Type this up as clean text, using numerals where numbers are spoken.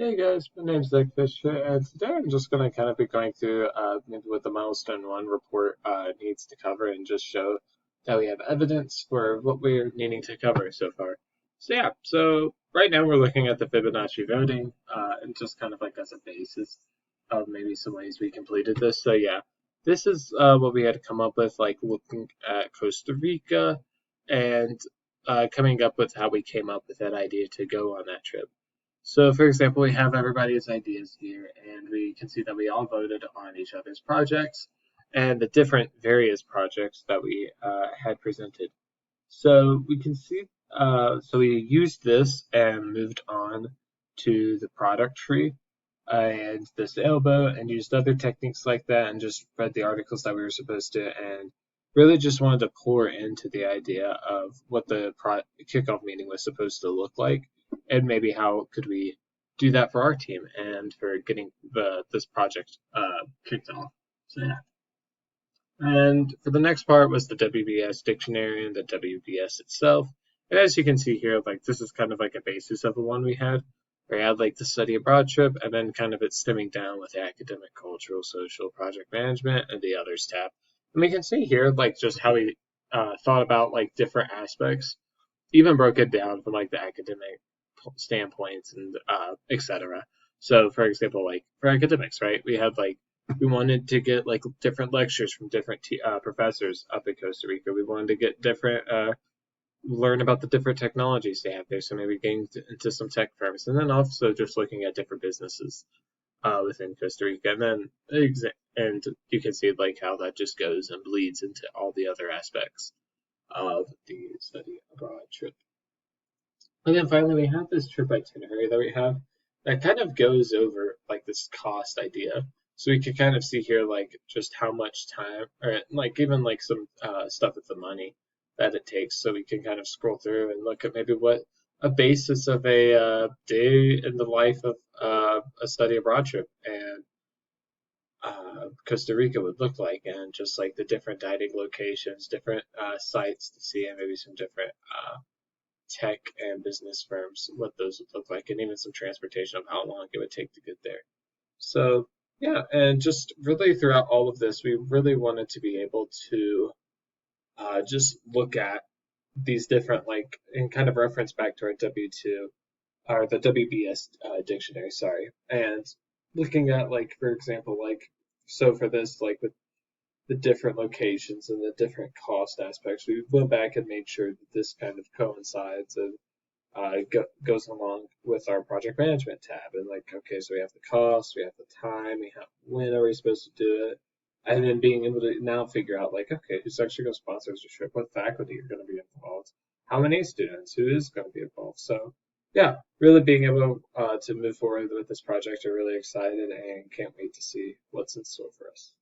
Hey guys, my name's Nick Fisher, and today I'm just going to kind of be going through maybe what the Milestone 1 report needs to cover and just show that we have evidence for what we're needing to cover so far. So right now we're looking at the Fibonacci voting and just kind of like as a basis of maybe some ways we completed this. This is what we had to come up with, like looking at Costa Rica and coming up with how we came up with that idea to go on that trip. So, for example, we have everybody's ideas here, and we can see that we all voted on each other's projects and the different various projects that we had presented. So we can see, so we used this and moved on to the product tree and the sailboat and used other techniques like that and just read the articles that we were supposed to and really just wanted to pour into the idea of what the kickoff meeting was supposed to look like and maybe how could we do that for our team and for getting this project kicked off. So. And for the next part was the WBS dictionary and the WBS itself. And as you can see here, like this is kind of like a basis of the one we had, where we had like the study abroad trip and then kind of it stemming down with the academic, cultural, social, project management, and the others tab. And we can see here like just how we thought about like different aspects, even broke it down from like the academic standpoints and etc. So for example, like for academics, right, we wanted to get like different lectures from different professors up in Costa Rica. We wanted to get different, learn about the different technologies they have there. So maybe getting into some tech firms, and then also just looking at different businesses within Costa Rica, and then and you can see like how that just goes and bleeds into all the other aspects of the study abroad trip. And then finally, we have this trip itinerary that we have that kind of goes over like this cost idea. So we can kind of see here like just how much time, or like even like some stuff with the money that it takes. So we can kind of scroll through and look at maybe what a basis of a day in the life of a study abroad trip and Costa Rica would look like, and just like the different dining locations, different sites to see, and maybe some different tech and business firms, what those would look like, and even some transportation of how long it would take to get there. So, yeah, and just really throughout all of this, we really wanted to be able to just look at these different, like, and kind of reference back to our W2, or the WBS dictionary, sorry, and looking at, like, for example, like, so for this, like, with the different locations and the different cost aspects, we went back and made sure that this kind of coincides and goes along with our project management tab. And like, okay, so we have the cost, we have the time, we have when are we supposed to do it, and then being able to now figure out like, okay, who's actually going to sponsor the trip, what faculty are going to be involved, how many students, who is going to be involved. So yeah, really being able to move forward with this project, are really excited and can't wait to see what's in store for us.